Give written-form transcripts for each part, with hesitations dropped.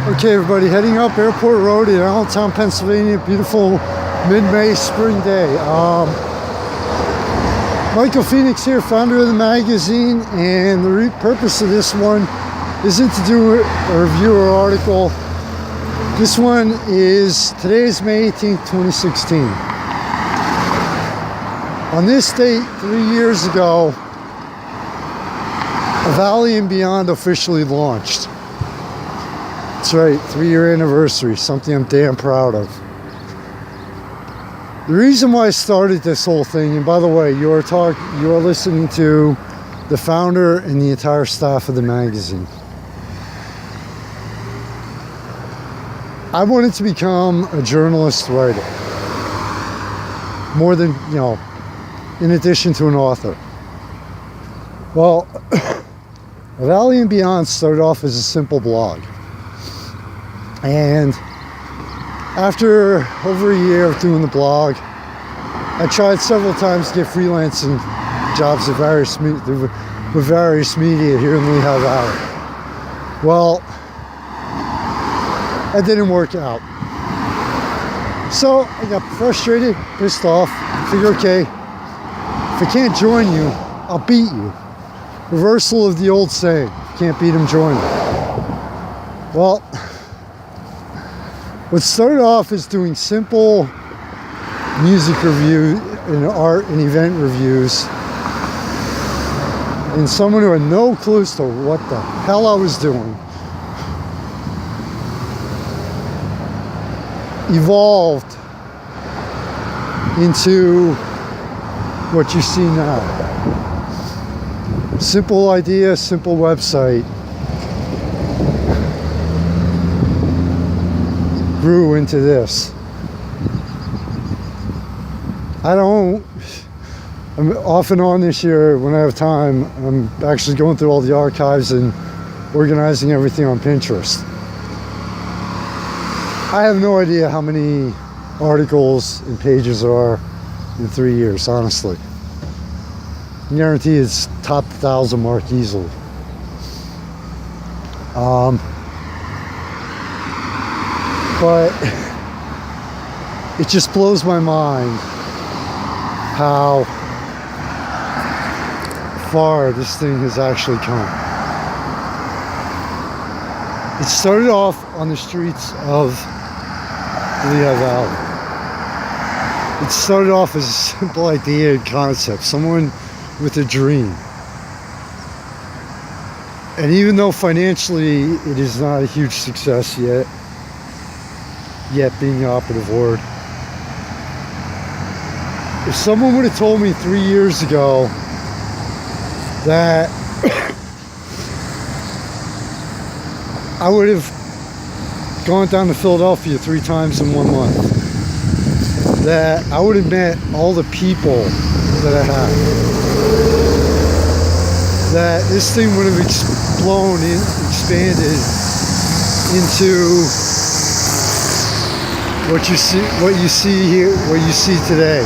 Okay, everybody, heading up Airport Road in Allentown, Pennsylvania. Beautiful mid-May spring day. Michael Phoenix here, founder of the magazine, and the purpose of this one isn't to do a review or article. This one is, today is May 18th, 2016. On this date, 3 years ago, A Valley and Beyond officially launched. That's right, 3-year anniversary, something I'm damn proud of. The reason why I started this whole thing, and by the way, you are listening to the founder and the entire staff of the magazine. I wanted to become a journalist writer. More than, in addition to an author. Well, A Valley and Beyond started off as a simple blog. And after over a year of doing the blog, I tried several times to get freelancing jobs with various media here in Lehigh Valley. Well, that didn't work out. So I got frustrated, pissed off, figured, okay, if I can't join you, I'll beat you. Reversal of the old saying, can't beat them, join them. Well, what started off as doing simple music review and art and event reviews, and someone who had no clue as to what the hell I was doing, evolved into what you see now. Simple idea, simple website, grew into this. I'm off and on this year when I have time. I'm actually going through all the archives and organizing everything on Pinterest. I have no idea how many articles and pages there are in 3 years, honestly. I guarantee it's top 1,000 mark easily. But it just blows my mind how far this thing has actually come. It started off on the streets of the Lehigh Valley. It started off as a simple idea and concept, someone with a dream. And even though financially it is not a huge success yet being the operative word, if someone would have told me 3 years ago that I would have gone down to Philadelphia 3 times in 1 month, that I would have met all the people that I have, that this thing would have expanded into what you see here, what you see today.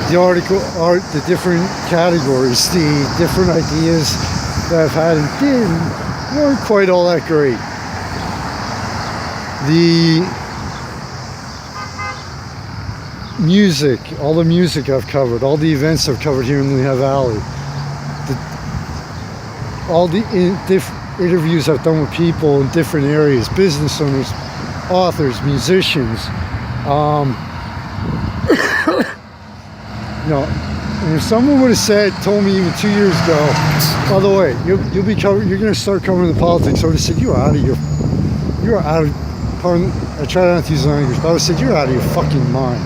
The article, art, the different categories, the different ideas that I've had and weren't quite all that great. The music, all the music I've covered, all the events I've covered here in the Lehigh Valley, all the interviews I've done with people in different areas, business owners, authors, musicians, and if someone would have told me even 2 years ago, by the way, you're going to start covering the politics, I would have said, you are out of, pardon, I try not to use language, but I would have said, you're out of your fucking mind.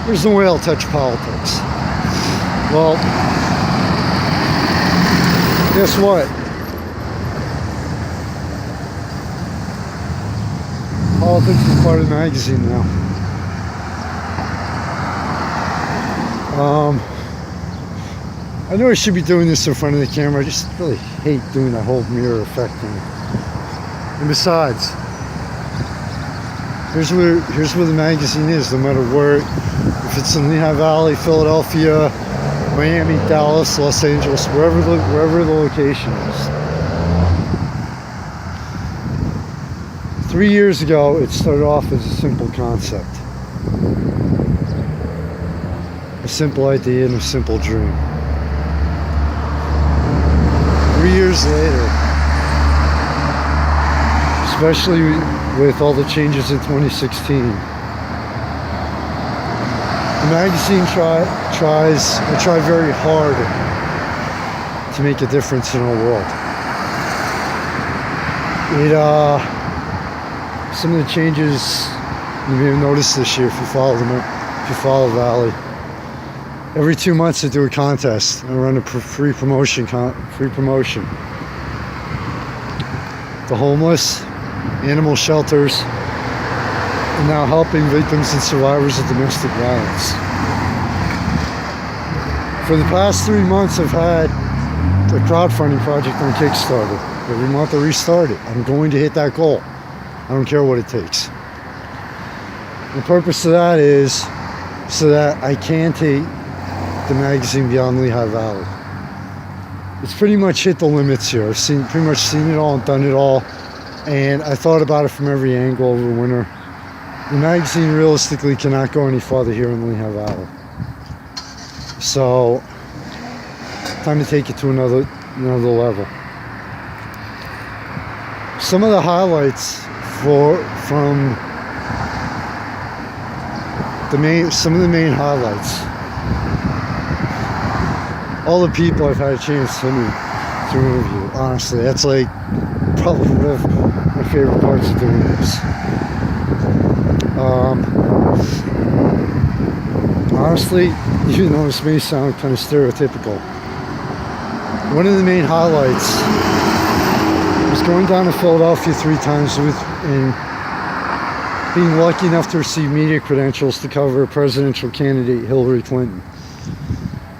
There's no way I'll touch politics. Well, guess what? Politics is part of the magazine now. I know I should be doing this in front of the camera. I just really hate doing that whole mirror effect thing. And besides, here's where the magazine is, no matter where, if it's in Lehigh Valley, Philadelphia, Miami, Dallas, Los Angeles, wherever the location is. 3 years ago, it started off as a simple concept. A simple idea and a simple dream. 3 years later, especially with all the changes in 2016, the magazine try very hard to make a difference in our world. Some of the changes you may have noticed this year if you follow Valley. Every 2 months I do a contest. I run a free promotion. The homeless, animal shelters, and now helping victims and survivors of domestic violence. For the past 3 months I've had a crowdfunding project on Kickstarter. Every month I restart it. I'm going to hit that goal. I don't care what it takes. The purpose of that is so that I can take the magazine beyond Lehigh Valley. It's pretty much hit the limits here. I've pretty much seen it all and done it all, and I thought about it from every angle over the winter. The magazine realistically cannot go any farther here in Lehigh Valley. So, time to take it to another level. Some of the highlights some of the main highlights. All the people I've had a chance to interview, honestly, that's like probably one of my favorite parts of doing this. Honestly, even though this may sound kind of stereotypical, one of the main highlights was going down to Philadelphia 3 times and being lucky enough to receive media credentials to cover presidential candidate Hillary Clinton.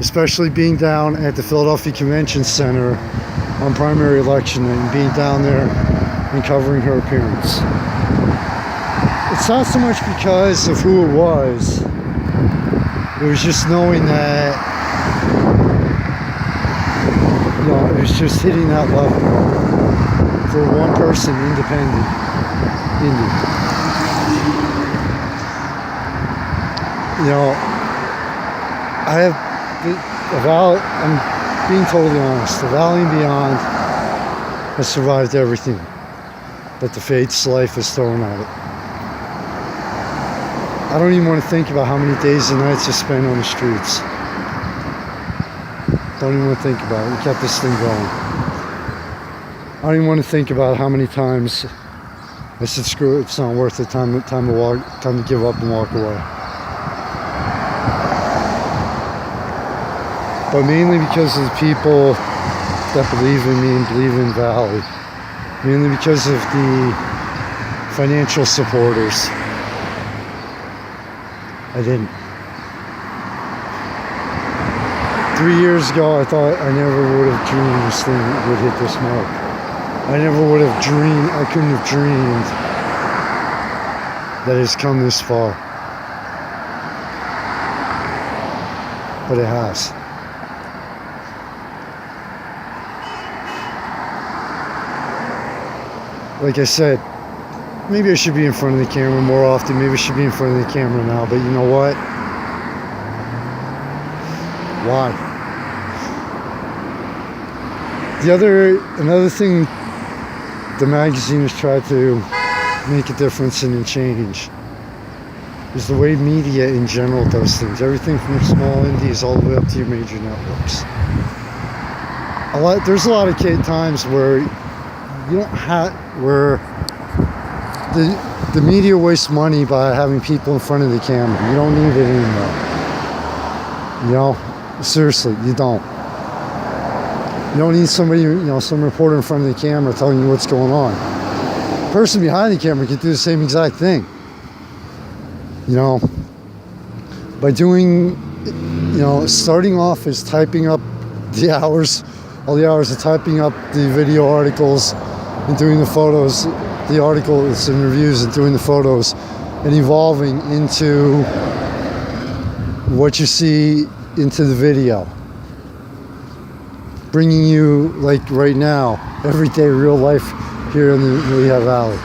Especially being down at the Philadelphia Convention Center on primary election night and being down there and covering her appearance. It's not so much because of who it was just knowing that, it was just hitting that level for one person, independent, indie. I'm being totally honest. The Valley and Beyond has survived everything that the fate's life has thrown at it. I don't even want to think about how many days and nights I spent on the streets. Don't even want to think about it. We kept this thing going. I don't even want to think about how many times I said, screw it, it's not worth it, time to give up and walk away. But mainly because of the people that believe in me and believe in Valley. Mainly because of the financial supporters. I didn't. 3 years ago, I thought I never would have dreamed this thing would hit this mark. I couldn't have dreamed that it's come this far. But it has. Like I said, maybe I should be in front of the camera more often. Maybe I should be in front of the camera now. But you know what? Why? Another thing the magazine has tried to make a difference in and change is the way media in general does things. Everything from small indies all the way up to your major networks. There's a lot of times where where the media wastes money by having people in front of the camera. You don't need it anymore. Seriously, you don't. You don't need somebody, some reporter in front of the camera telling you what's going on. The person behind the camera can do the same exact thing. By doing, starting off as typing up all the hours of typing up the video articles and doing the photos, the articles and reviews and doing the photos, and evolving into what you see into the video. Bringing you, like right now, everyday real life here in the Lehigh Valley.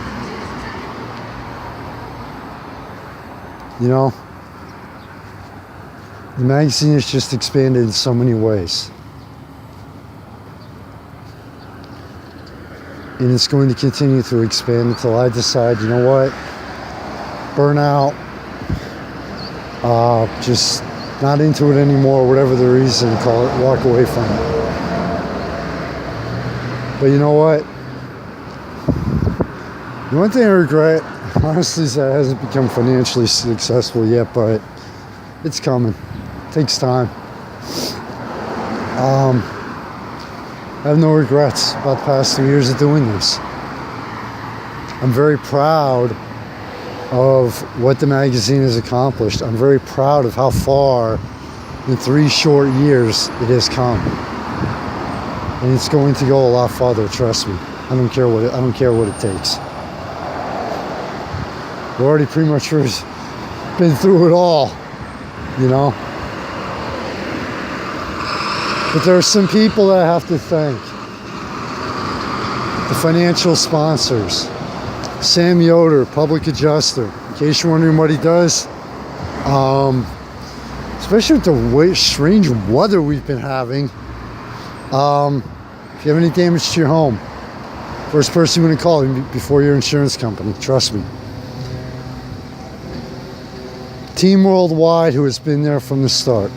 You know, the magazine has just expanded in so many ways. And it's going to continue to expand until I decide, you know what, burnout, just not into it anymore, whatever the reason, call it, walk away from it. But you know what? The one thing I regret, honestly, is that it hasn't become financially successful yet, but it's coming. It takes time. I have no regrets about the past 2 years of doing this. I'm very proud of what the magazine has accomplished. I'm very proud of how far in 3 short years it has come. And it's going to go a lot farther, trust me. I don't care what it takes. We've already pretty much been through it all, you know. But there are some people that I have to thank. The financial sponsors. Sam Yoder, public adjuster. In case you're wondering what he does, especially with the strange weather we've been having, if you have any damage to your home, first person you want to call before your insurance company, trust me. Team Worldwide, who has been there from the start.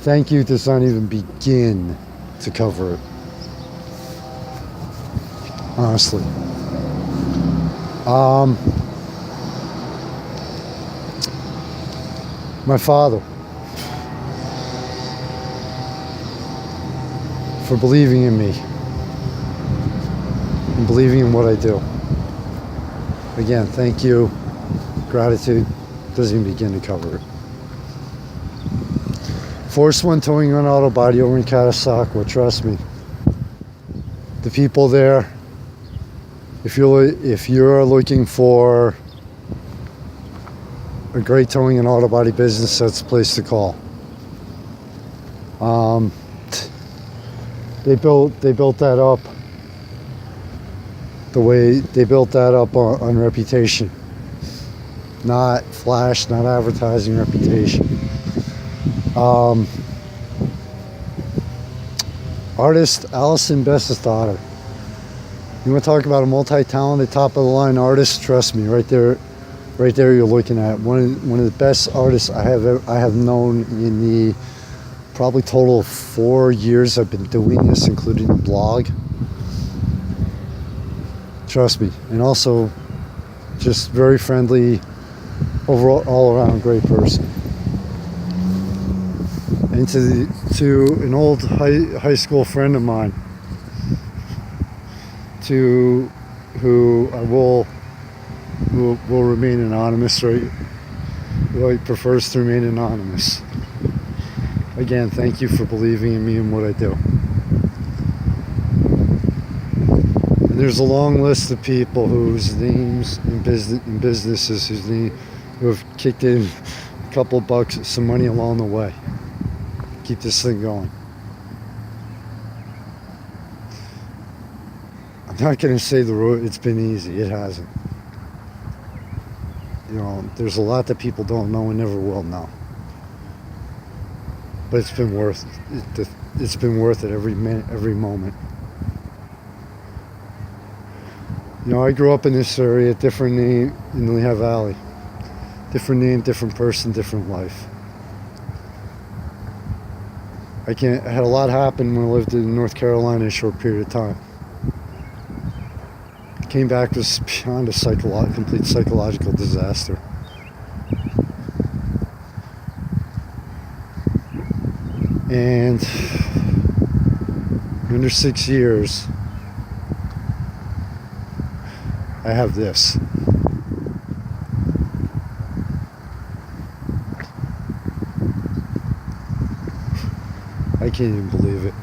Thank you does not even begin to cover it. Honestly. My father, for believing in me and believing in what I do. Again, thank you. Gratitude doesn't even begin to cover it. Force One Towing and Auto Body over in Catasauqua, trust me. The people there, if you're looking for a great towing and auto body business, that's the place to call. They built that up the way they built that up on reputation, not flash, not advertising, reputation. Artist Allison Bess's daughter. You want to talk about a multi-talented, top-of-the-line artist? Trust me, right there, you're looking at one of the best artists I have known in the probably total of 4 years I've been doing this, including the blog. Trust me, and also just very friendly, overall, all-around great person. And to an old high school friend of mine, who I will remain anonymous, right? Well, he prefers to remain anonymous. Again, thank you for believing in me and what I do. And there's a long list of people whose names and businesses who have kicked in a couple bucks, some money along the way. Keep this thing going. I'm not going to say the road, it's been easy. It hasn't. You know, there's a lot that people don't know and never will know. But it's been worth it. It's been worth it every minute, every moment. You know, I grew up in this area, different name in Lehigh Valley. Different name, different person, different life. I had a lot happen when I lived in North Carolina a short period of time. Came back was beyond a complete psychological disaster. And under 6 years, I have this. I can't even believe it.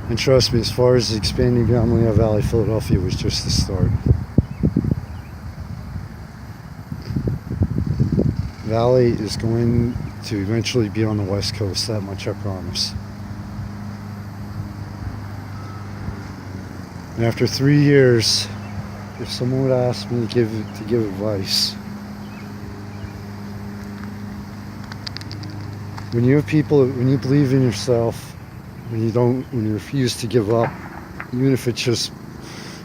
And trust me, as far as expanding beyond Lehigh Valley, Philadelphia was just the start. Valley is going to eventually be on the West Coast, that much I promise. And after 3 years if someone would ask me to give advice, when you believe in yourself, when you refuse to give up, even if it's just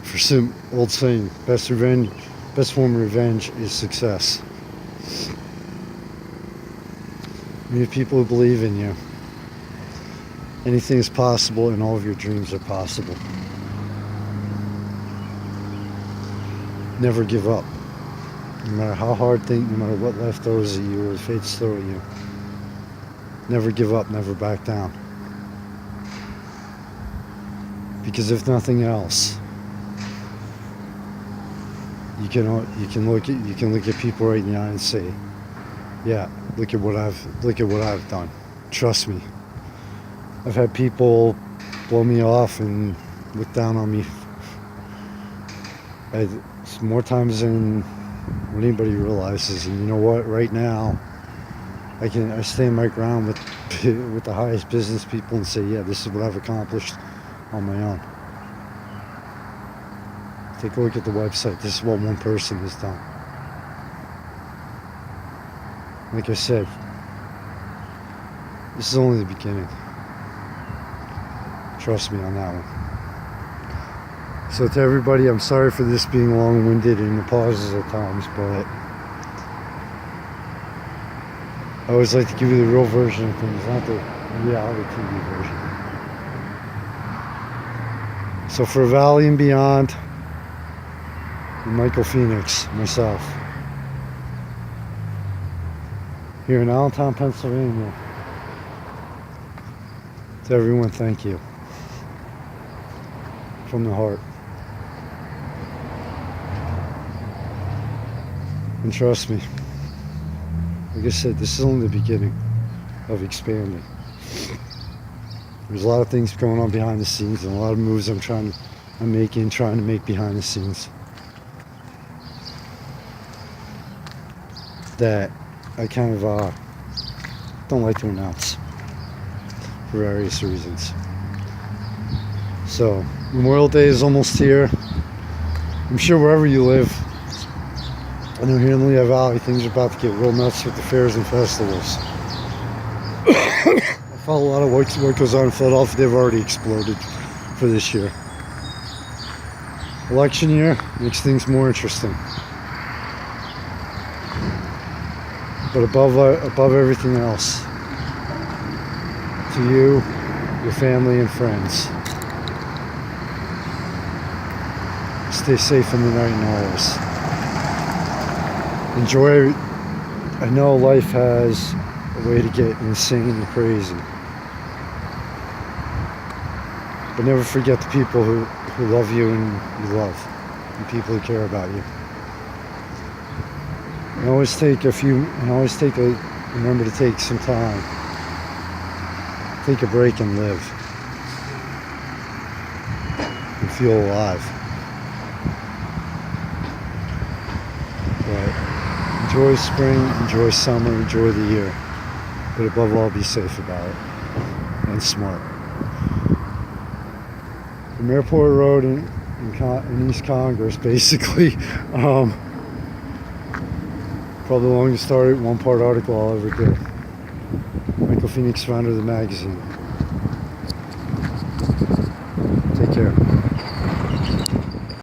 for some old saying, best form of revenge is success. When you have people who believe in you, anything is possible and all of your dreams are possible. Never give up. No matter how hard no matter what life throws at you or the fates throw at you. Never give up, never back down. Because if nothing else, you can look at people right in the eye and say, yeah, look at what I've done. Trust me. I've had people blow me off and look down on me more times than what anybody realizes. And you know what? Right now, I stand my ground with the highest business people and say, yeah, this is what I've accomplished on my own. Take a look at the website. This is what one person has done. Like I said, this is only the beginning. Trust me on that one. So to everybody, I'm sorry for this being long-winded and the pauses at times, but I always like to give you the real version of things, not the reality TV version. So for Valley and Beyond, and Michael Phoenix, myself, here in Allentown, Pennsylvania, to everyone, thank you. From the heart. And trust me, like I said, this is only the beginning of expanding. There's a lot of things going on behind the scenes and a lot of moves I'm trying to make behind the scenes that I kind of don't like to announce for various reasons. So Memorial Day is almost here. I'm sure wherever you live, I know here in Lehigh Valley, things are about to get real nuts with the fairs and festivals. I follow a lot of what goes on in Philadelphia. They've already exploded for this year. Election year makes things more interesting. But above everything else, to you, your family and friends, stay safe in the night and always. Enjoy. I know life has a way to get insane and crazy. But never forget the people who love you and you love. And people who care about you. And remember to take some time. Take a break and live. And feel alive. But enjoy spring, enjoy summer, enjoy the year. But above all, be safe about it. And smart. From Airport Road in East Congress, basically, probably the longest one-part article I'll ever do. Michael Phoenix, founder of the magazine.